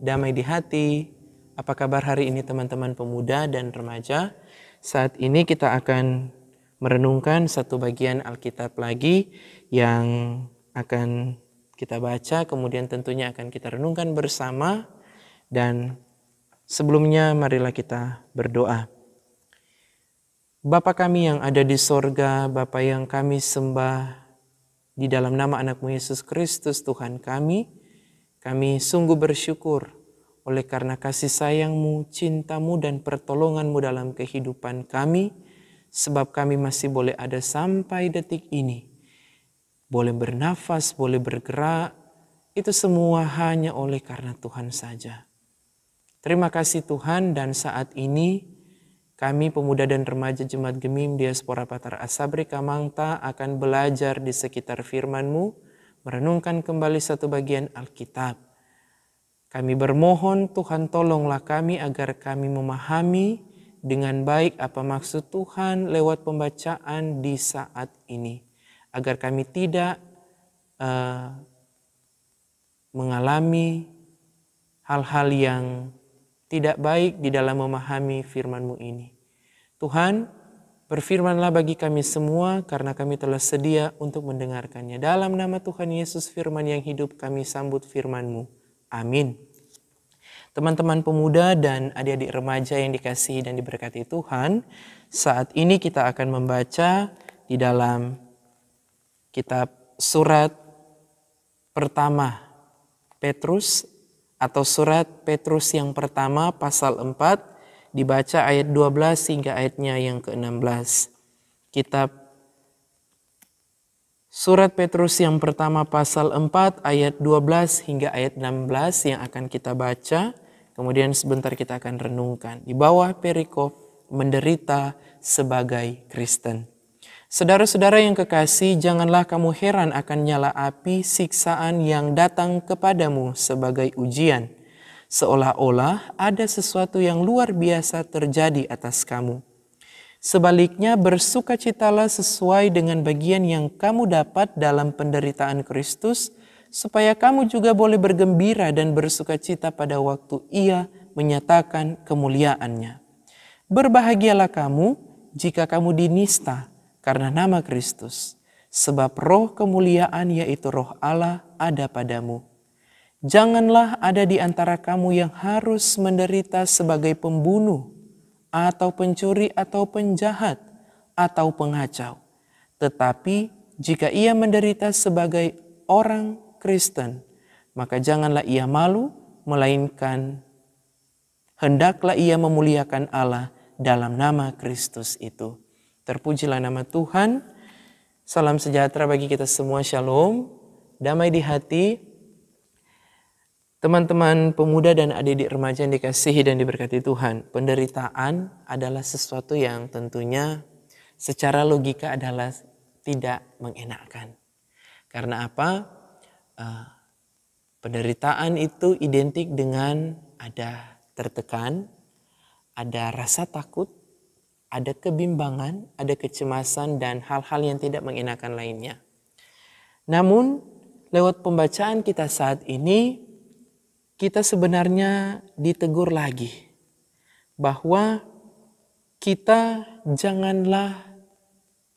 damai di hati. Apa kabar hari ini teman-teman pemuda dan remaja? Saat ini kita akan merenungkan satu bagian Alkitab lagi yang akan kita baca, kemudian tentunya akan kita renungkan bersama. Dan sebelumnya marilah kita berdoa. Bapa kami yang ada di sorga, Bapa yang kami sembah di dalam nama anak-Mu Yesus Kristus Tuhan kami sungguh bersyukur oleh karena kasih sayang-Mu, cinta-Mu dan pertolongan-Mu dalam kehidupan kami, sebab kami masih boleh ada sampai detik ini. Boleh bernafas, boleh bergerak, itu semua hanya oleh karena Tuhan saja. Terima kasih Tuhan, dan saat ini kami pemuda dan remaja Jemaat Gemim Diaspora Patar Asabri Kamangta akan belajar di sekitar firman-Mu, merenungkan kembali satu bagian Alkitab. Kami bermohon Tuhan tolonglah kami agar kami memahami dengan baik apa maksud Tuhan lewat pembacaan di saat ini. Agar kami tidak mengalami hal-hal yang tidak baik di dalam memahami firman-Mu ini. Tuhan, berfirmanlah bagi kami semua karena kami telah sedia untuk mendengarkannya. Dalam nama Tuhan Yesus firman yang hidup kami sambut firman-Mu. Amin. Teman-teman pemuda dan adik-adik remaja yang dikasihi dan diberkati Tuhan, saat ini kita akan membaca di dalam kitab surat pertama Petrus atau surat Petrus yang pertama pasal 4. Dibaca ayat 12 hingga ayatnya yang ke-16. Kitab surat Petrus yang pertama pasal 4 ayat 12 hingga ayat 16 yang akan kita baca. Kemudian sebentar kita akan renungkan. Di bawah perikop menderita sebagai Kristen. Saudara-saudara yang kekasih, janganlah kamu heran akan nyala api siksaan yang datang kepadamu sebagai ujian. Seolah-olah ada sesuatu yang luar biasa terjadi atas kamu. Sebaliknya bersukacitalah sesuai dengan bagian yang kamu dapat dalam penderitaan Kristus, supaya kamu juga boleh bergembira dan bersukacita pada waktu Ia menyatakan kemuliaannya. Berbahagialah kamu jika kamu dinista karena nama Kristus, sebab roh kemuliaan yaitu roh Allah ada padamu. Janganlah ada di antara kamu yang harus menderita sebagai pembunuh, atau pencuri, atau penjahat, atau pengacau. Tetapi jika ia menderita sebagai orang Kristen, maka janganlah ia malu, melainkan hendaklah ia memuliakan Allah dalam nama Kristus itu. Terpujilah nama Tuhan. Salam sejahtera bagi kita semua, shalom, damai di hati. Teman-teman pemuda dan adik-adik remaja yang dikasihi dan diberkati Tuhan, penderitaan adalah sesuatu yang tentunya secara logika adalah tidak mengenakkan. Karena apa? Penderitaan itu identik dengan ada tertekan, ada rasa takut, ada kebimbangan, ada kecemasan, dan hal-hal yang tidak mengenakkan lainnya. Namun, lewat pembacaan kita saat ini, kita sebenarnya ditegur lagi bahwa kita janganlah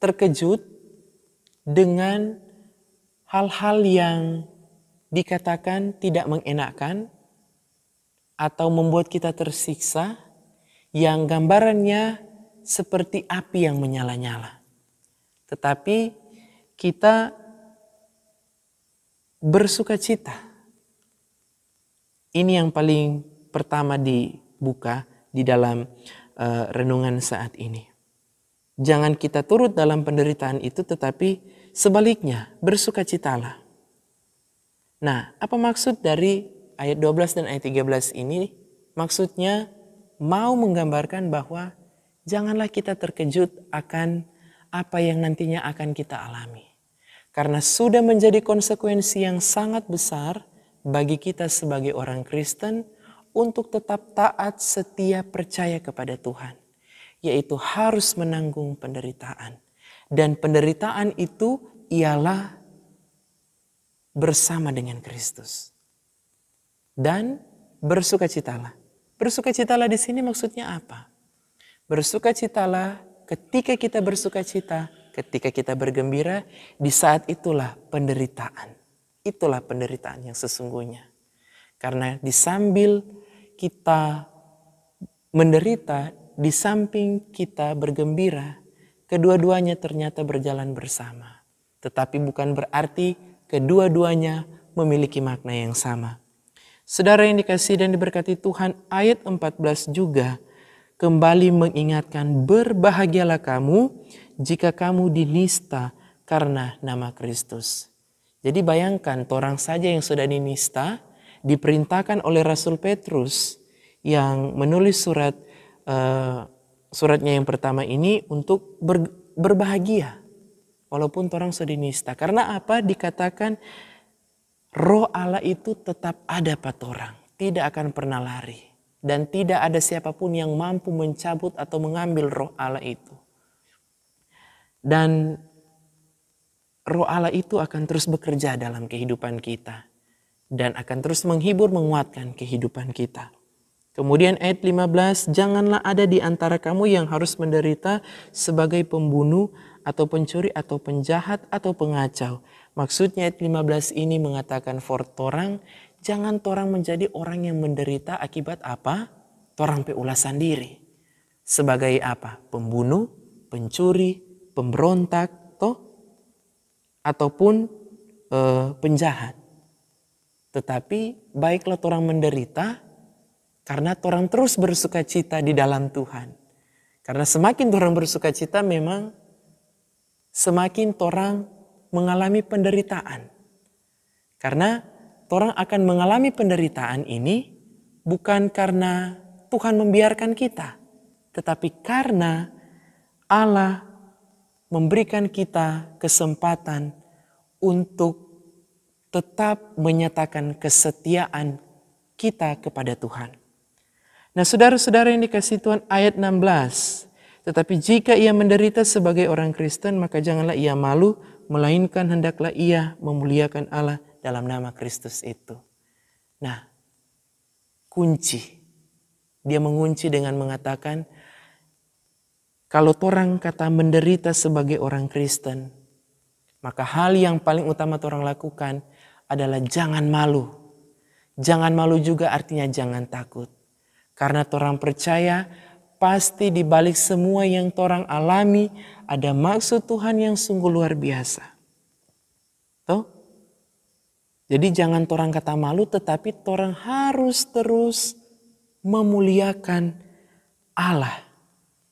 terkejut dengan hal-hal yang dikatakan tidak mengenakkan atau membuat kita tersiksa, yang gambarannya seperti api yang menyala-nyala. Tetapi kita bersukacita. Ini yang paling pertama dibuka di dalam renungan saat ini. Jangan kita turut dalam penderitaan itu, tetapi sebaliknya bersukacitalah. Nah, apa maksud dari ayat 12 dan ayat 13 ini? Maksudnya mau menggambarkan bahwa janganlah kita terkejut akan apa yang nantinya akan kita alami. Karena sudah menjadi konsekuensi yang sangat besar bagi kita sebagai orang Kristen untuk tetap taat, setia, percaya kepada Tuhan. Yaitu harus menanggung penderitaan. Dan penderitaan itu ialah bersama dengan Kristus. Dan bersukacitalah. Bersukacitalah di sini maksudnya apa? Bersukacitalah ketika kita bersukacita, ketika kita bergembira, di saat itulah penderitaan. Itulah penderitaan yang sesungguhnya. Karena di sambil kita menderita, di samping kita bergembira, kedua-duanya ternyata berjalan bersama. Tetapi bukan berarti kedua-duanya memiliki makna yang sama. Saudara yang dikasihi dan diberkati Tuhan, ayat 14 juga kembali mengingatkan, berbahagialah kamu jika kamu dinista karena nama Kristus. Jadi bayangkan, orang saja yang sudah dinista diperintahkan oleh Rasul Petrus yang menulis suratnya yang pertama ini untuk berbahagia walaupun orang sudah dinista. Karena apa? Dikatakan Roh Allah itu tetap ada pada orang, tidak akan pernah lari. Dan tidak ada siapapun yang mampu mencabut atau mengambil Roh Allah itu. Dan Roh Allah itu akan terus bekerja dalam kehidupan kita. Dan akan terus menghibur, menguatkan kehidupan kita. Kemudian ayat 15, janganlah ada di antara kamu yang harus menderita sebagai pembunuh atau pencuri atau penjahat atau pengacau. Maksudnya ayat 15 ini mengatakan for torang, jangan torang menjadi orang yang menderita akibat apa? Torang peulasan diri. Sebagai apa? Pembunuh, pencuri, pemberontak, ataupun penjahat. Tetapi baiklah torang menderita karena torang terus bersukacita di dalam Tuhan. Karena semakin torang bersukacita memang semakin torang mengalami penderitaan. Karena torang akan mengalami penderitaan ini bukan karena Tuhan membiarkan kita, tetapi karena Allah memberikan kita kesempatan untuk tetap menyatakan kesetiaan kita kepada Tuhan. Nah, saudara-saudara yang dikasihi Tuhan, ayat 16. Tetapi jika ia menderita sebagai orang Kristen, maka janganlah ia malu, melainkan hendaklah ia memuliakan Allah dalam nama Kristus itu. Nah, kunci. Dia mengunci dengan mengatakan, kalau orang kata menderita sebagai orang Kristen, maka hal yang paling utama orang lakukan adalah jangan malu. Jangan malu juga artinya jangan takut. Karena orang percaya pasti di balik semua yang orang alami ada maksud Tuhan yang sungguh luar biasa. Tuh? Jadi jangan orang kata malu, tetapi orang harus terus memuliakan Allah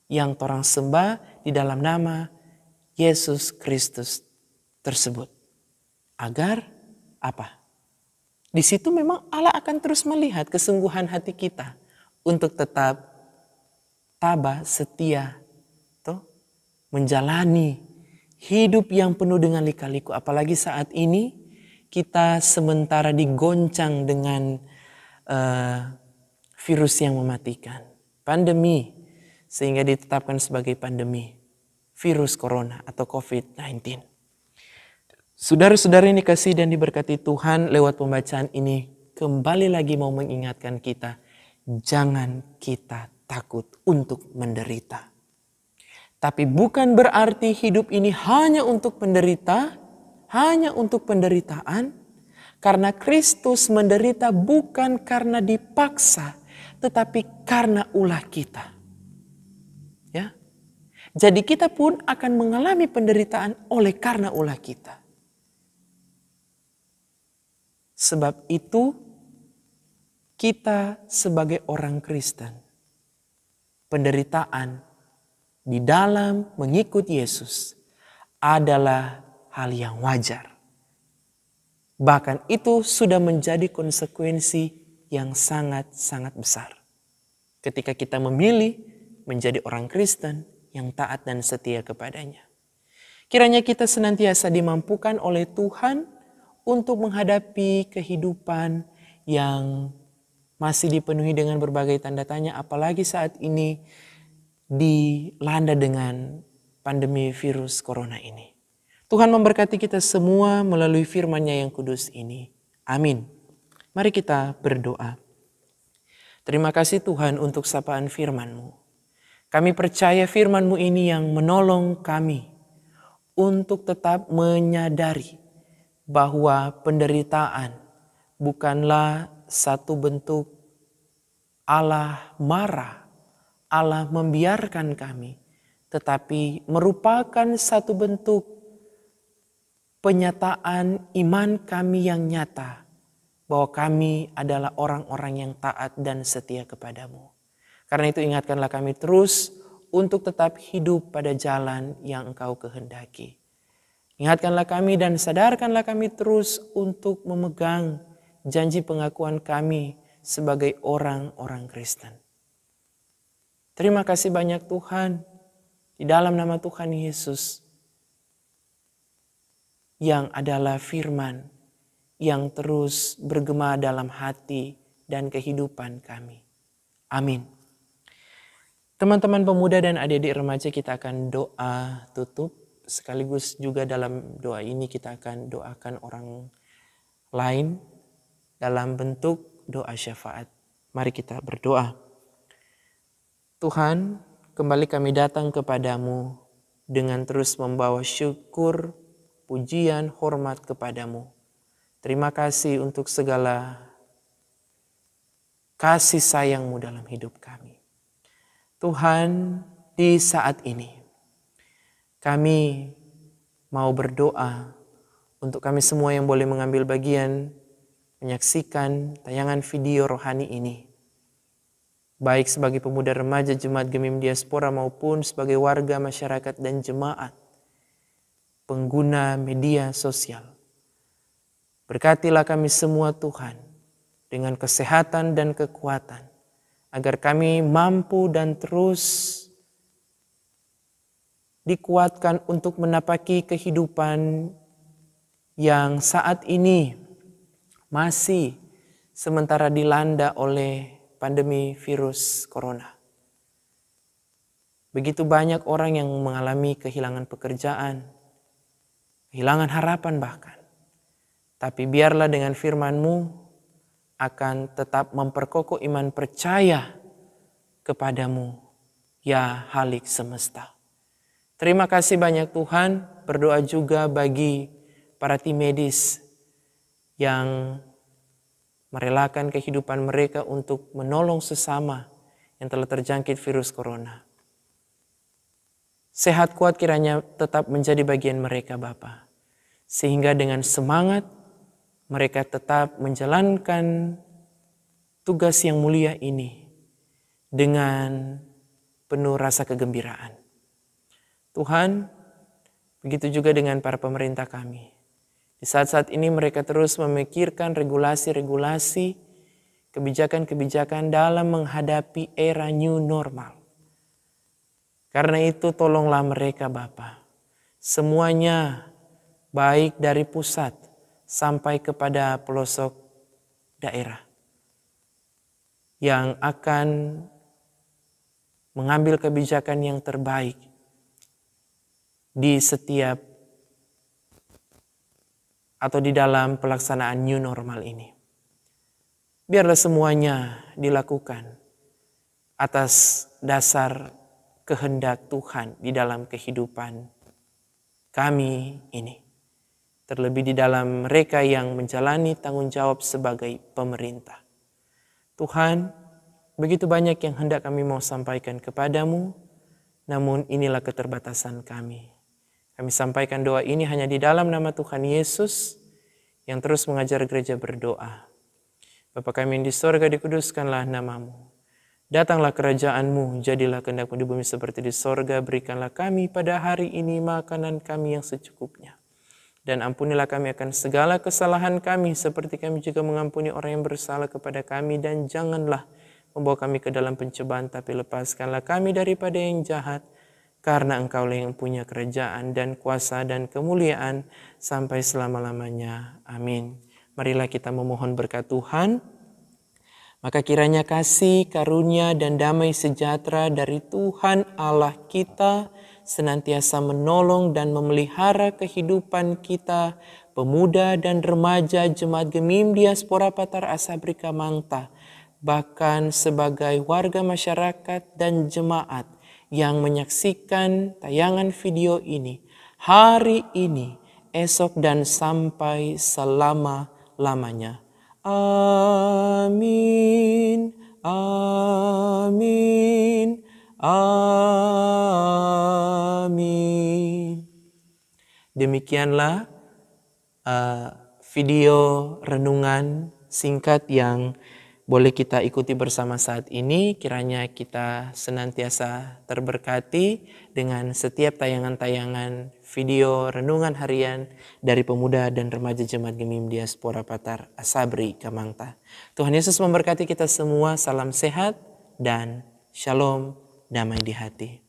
yang orang sembah di dalam nama Yesus Kristus tersebut. Agar apa? Di situ memang Allah akan terus melihat kesungguhan hati kita untuk tetap tabah, setia, menjalani hidup yang penuh dengan lika-liku. Apalagi saat ini kita sementara digoncang dengan virus yang mematikan. Pandemi, sehingga ditetapkan sebagai pandemi. Virus corona atau COVID-19. Saudara-saudara yang dikasihi dan diberkati Tuhan, lewat pembacaan ini kembali lagi mau mengingatkan kita. Jangan kita takut untuk menderita. Tapi bukan berarti hidup ini hanya untuk penderita, hanya untuk penderitaan. Karena Kristus menderita bukan karena dipaksa, tetapi karena ulah kita. Ya. Jadi kita pun akan mengalami penderitaan oleh karena ulah kita. Sebab itu kita sebagai orang Kristen, penderitaan di dalam mengikut Yesus adalah hal yang wajar. Bahkan itu sudah menjadi konsekuensi yang sangat-sangat besar. Ketika kita memilih menjadi orang Kristen yang taat dan setia kepadanya. Kiranya kita senantiasa dimampukan oleh Tuhan untuk menghadapi kehidupan yang masih dipenuhi dengan berbagai tanda tanya, apalagi saat ini dilanda dengan pandemi virus corona ini. Tuhan memberkati kita semua melalui firman-Nya yang kudus ini. Amin. Mari kita berdoa. Terima kasih Tuhan untuk sapaan firman-Mu. Kami percaya firman-Mu ini yang menolong kami untuk tetap menyadari bahwa penderitaan bukanlah satu bentuk Allah marah, Allah membiarkan kami, tetapi merupakan satu bentuk penyataan iman kami yang nyata bahwa kami adalah orang-orang yang taat dan setia kepadamu. Karena itu ingatkanlah kami terus untuk tetap hidup pada jalan yang Engkau kehendaki. Ingatkanlah kami dan sadarkanlah kami terus untuk memegang janji pengakuan kami sebagai orang-orang Kristen. Terima kasih banyak Tuhan, di dalam nama Tuhan Yesus yang adalah firman yang terus bergema dalam hati dan kehidupan kami. Amin. Teman-teman pemuda dan adik-adik remaja, kita akan doa tutup. Sekaligus juga dalam doa ini kita akan doakan orang lain dalam bentuk doa syafaat. Mari kita berdoa. Tuhan, kembali kami datang kepadamu dengan terus membawa syukur, pujian, hormat kepadamu. Terima kasih untuk segala kasih sayang-Mu dalam hidup kami. Tuhan, di saat ini kami mau berdoa untuk kami semua yang boleh mengambil bagian menyaksikan tayangan video rohani ini. Baik sebagai pemuda remaja Jemaat Gemim Diaspora maupun sebagai warga masyarakat dan jemaat pengguna media sosial. Berkatilah kami semua Tuhan dengan kesehatan dan kekuatan agar kami mampu dan terus dikuatkan untuk menapaki kehidupan yang saat ini masih sementara dilanda oleh pandemi virus corona. Begitu banyak orang yang mengalami kehilangan pekerjaan, kehilangan harapan bahkan. Tapi biarlah dengan firman-Mu akan tetap memperkokoh iman percaya kepadamu, ya Khalik semesta. Terima kasih banyak Tuhan, berdoa juga bagi para tim medis yang merelakan kehidupan mereka untuk menolong sesama yang telah terjangkit virus corona. Sehat kuat kiranya tetap menjadi bagian mereka Bapa, sehingga dengan semangat mereka tetap menjalankan tugas yang mulia ini dengan penuh rasa kegembiraan. Tuhan, begitu juga dengan para pemerintah kami. Di saat-saat ini mereka terus memikirkan regulasi-regulasi, kebijakan-kebijakan dalam menghadapi era new normal. Karena itu tolonglah mereka Bapa. Semuanya baik dari pusat sampai kepada pelosok daerah yang akan mengambil kebijakan yang terbaik di setiap atau di dalam pelaksanaan new normal ini. Biarlah semuanya dilakukan atas dasar kehendak Tuhan di dalam kehidupan kami ini. Terlebih di dalam mereka yang menjalani tanggung jawab sebagai pemerintah. Tuhan, begitu banyak yang hendak kami mau sampaikan kepadamu, namun inilah keterbatasan kami. Kami sampaikan doa ini hanya di dalam nama Tuhan Yesus yang terus mengajar gereja berdoa. Bapa kami yang di sorga, dikuduskanlah namamu. Datanglah kerajaan-Mu, jadilah kehendak-Mu di bumi seperti di sorga. Berikanlah kami pada hari ini makanan kami yang secukupnya. Dan ampunilah kami akan segala kesalahan kami seperti kami juga mengampuni orang yang bersalah kepada kami. Dan janganlah membawa kami ke dalam pencobaan, tapi lepaskanlah kami daripada yang jahat. Karena Engkaulah yang punya kerajaan dan kuasa dan kemuliaan sampai selama-lamanya. Amin. Marilah kita memohon berkat Tuhan. Maka kiranya kasih, karunia, dan damai sejahtera dari Tuhan Allah kita senantiasa menolong dan memelihara kehidupan kita, pemuda dan remaja Jemaat Gemim Diaspora Patar Asabrika Mangta, bahkan sebagai warga masyarakat dan jemaat yang menyaksikan tayangan video ini hari ini, esok dan sampai selama-lamanya. Amin, amin, amin. Demikianlah video renungan singkat yang boleh kita ikuti bersama saat ini. Kiranya kita senantiasa terberkati dengan setiap tayangan-tayangan video renungan harian dari pemuda dan remaja Jemaat Gemim Diaspora Patar Asabri Kamangta. Tuhan Yesus memberkati kita semua. Salam sehat dan shalom, damai di hati.